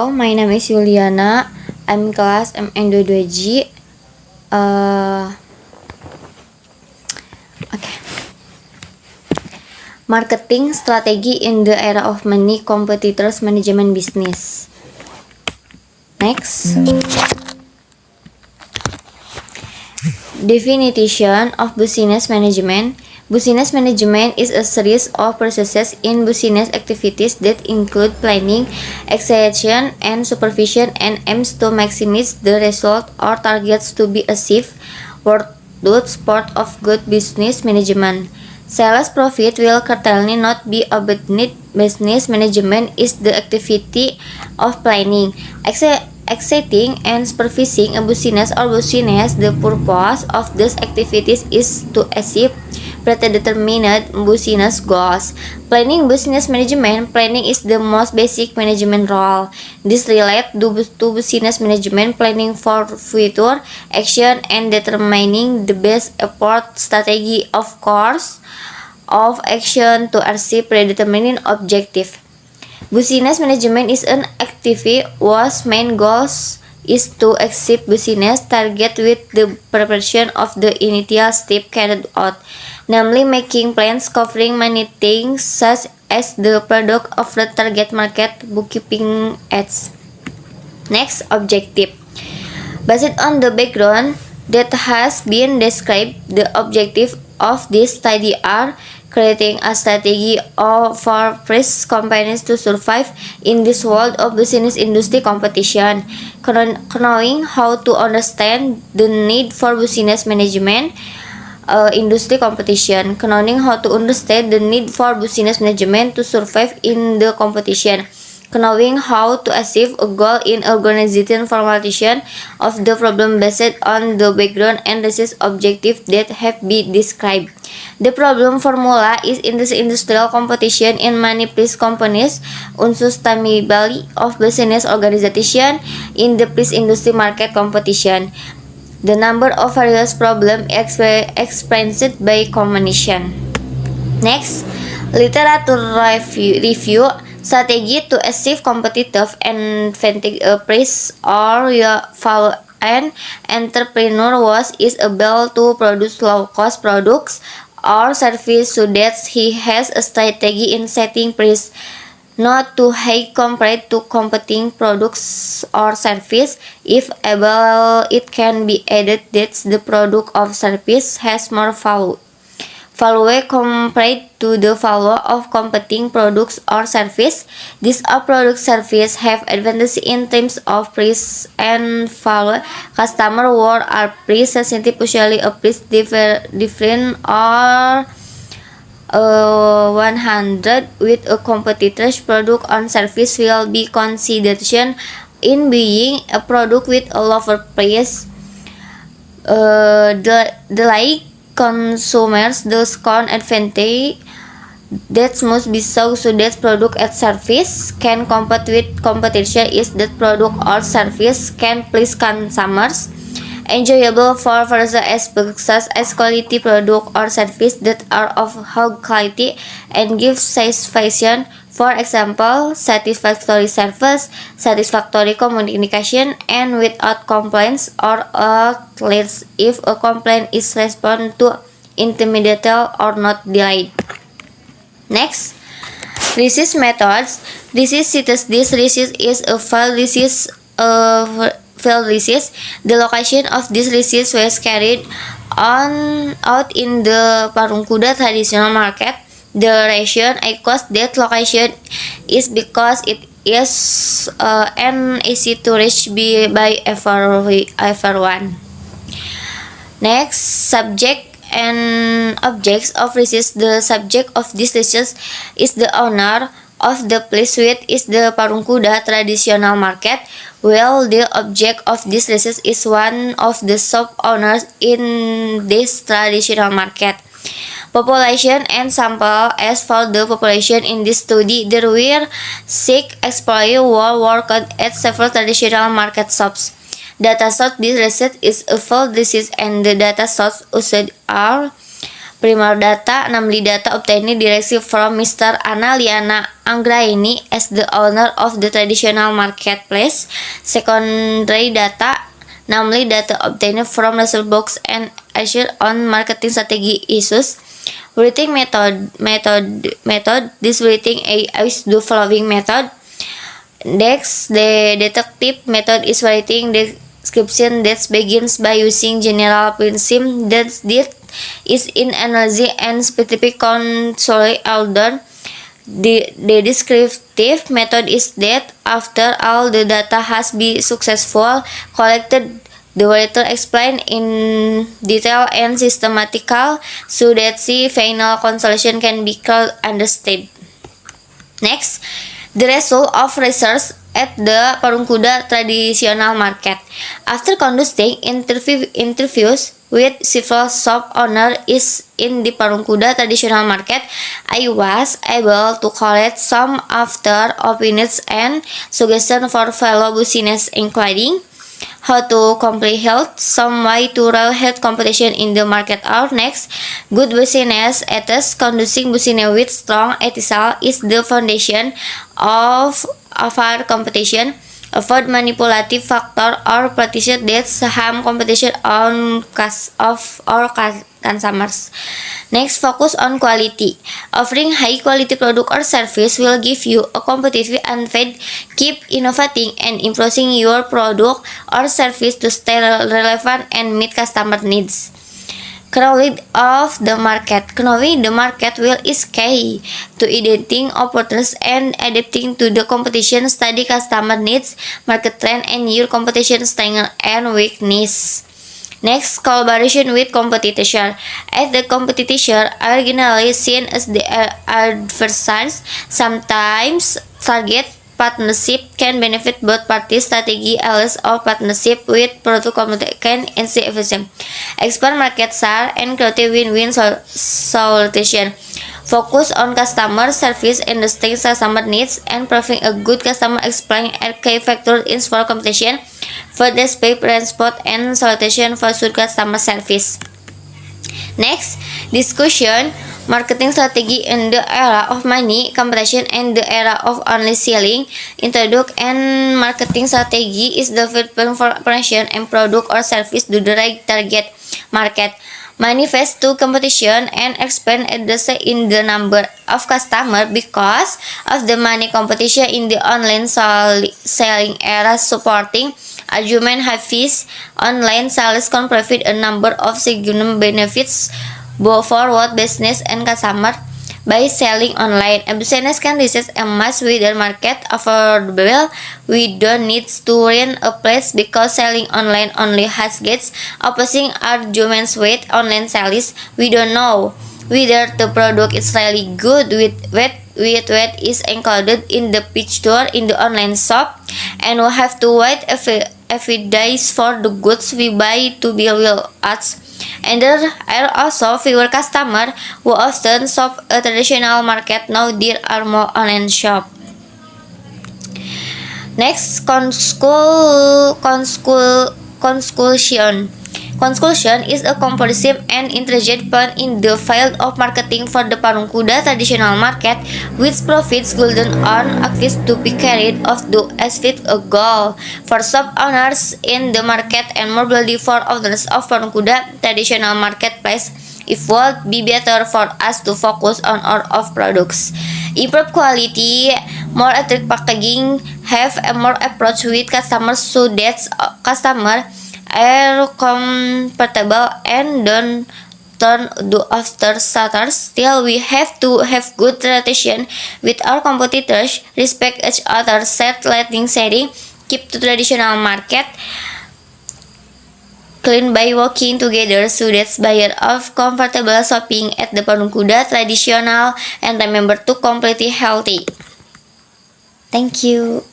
Hello, my name is Yuliana. I'm kelas MN22G. Okay. Marketing strategy in the era of many competitors management business. Next. Definition of business management. Business management is a series of processes in business activities that include planning, execution, and supervision and aims to maximize the result or targets to be achieved. Worth part of good business management. Sales profit will certainly not be abandoned. Business management is the activity of planning, executing and supervising a business or business. The purpose of these activities is to achieve predetermined business goals. Planning business management. Planning is the most basic management role. This relates to business management planning for future action and determining the best effort strategy of course of action to achieve predetermined objective. Business management is an activity whose main goals is to achieve business target with the preparation of the initial step carried out, namely making plans covering many things such as the product of the target market, bookkeeping, ads. Next, objective. Based on the background that has been described, the objective of this study are creating a strategy for press companies to survive in this world of business industry competition, knowing how to understand the need for business management industry competition, knowing how to understand the need for business management to survive in the competition, knowing how to achieve a goal in organization formulation of the problem based on the background and research objectives that have been described. The problem formula is in this industrial competition in many press companies, unsustainability of business organization in the press industry market competition. The number of various problems experienced by combination. Next, literature review. Strategy to achieve competitive advantage price or an entrepreneur is able to produce low-cost products or services so that he has a strategy in setting price not too high compared to competing products or service. If able, it can be added that the product or service has more value compared to the value of competing products or service. These product service have advantage in terms of price and value. Customer who are price sensitive, usually a price different or 100 with a competitor's product or service will be consideration in buying a product with a lower price. The consumers discount advantage that must be so that product and service can compete with competition is that product or service can please consumers, enjoyable for further aspects such as quality product or service that are of high quality and give satisfaction. For example, satisfactory service, satisfactory communication, and without complaints, or at least if a complaint is responded to immediately or not delayed. Next, research methods. This research is a field research. The location of this research was carried out in the Parungkuda traditional market. The reason I cost that location is because it is easy to reach by everyone. Next, subject and objects of research. The subject of this research is the owner of the place which is the Parungkuda traditional market, while the object of this research is one of the shop owners in this traditional market. Population and sample. As for the population in this study, there were 6 employees who worked at several traditional market shops. Data source. This research is a field research and the data source used are Primary data, namely data obtained directly from Mr. Anna Liana Anggraini as the owner of the traditional marketplace. Secondary data, namely data obtained from research books and research on marketing strategy issues. Rating method. This rating is the following method. Next, the deductive method is writing description that begins by using general principle that is in analysis and specific control order. The descriptive method is that after all the data has been successfully collected, the writer explain in detail and systematical so that the final conclusion can be clearly understood. Next, the result of research at the Parung Kuda traditional market. After conducting interviews with several shop owners in the Parung Kuda traditional market, I was able to collect some of their opinions and suggestions for fellow business, including how to complete health, some way to run health competition in the market are next. Good business ethics, conducting business with strong ethics is the foundation of our competition. Avoid manipulative factor or practices that harm competition on consumers. Next, focus on quality. Offering high quality product or service will give you a competitive advantage. Keep innovating and improving your product or service to stay relevant and meet customer needs. Knowledge of the market. Knowing the market well is key to identifying opportunities and adapting to the competition. Study customer needs, market trend, and your competition strength and weakness. Next, collaboration with competition. As the competition are generally seen as the adversaries, sometimes target partnership can benefit both parties. Strategy allies of partnership with product competition can enhance efficiency. Expand market share and create win-win solution. Focus on customer service, understanding customer needs, and providing a good customer experience are key factors in for competition. Further speed, transport, and solution for good customer service. Next, discussion. Marketing strategy in the era of money competition and the era of online selling. Introduce and marketing strategy is the first promotion and product or service to the right target market. Manifest to competition and expand in the number of customers because of the money competition in the online selling era. Supporting argument fees. Online sales can provide a number of significant benefits both for both business and customer. By selling online, a business can reach a much wider market affordable. We don't need to rent a place because selling online only has gates. Opposing arguments with online sales, we don't know whether the product is really good with what is included in the picture in the online shop, and we have to wait a few days for the goods we buy to be real ads. And there are also fewer customers who often shop a traditional market. Now there are more online shops. Next, conclusion. Conclusion is a comprehensive and intelligent plan in the field of marketing for the Parung Kuda traditional market, which provides golden on access to be carried off to achieve a goal for shop owners in the market and more broadly for owners of Parung Kuda traditional marketplace. It would be better for us to focus on our of products. Improve quality, more attractive packaging, have a more approach with customers so that customer are comfortable and don't turn to after shutters. Still, we have to have good relation with our competitors, respect each other, set lighting setting, keep to traditional market clean by working together so that buyers are comfortable shopping at the Parung Kuda traditional and remember to completely healthy. Thank you.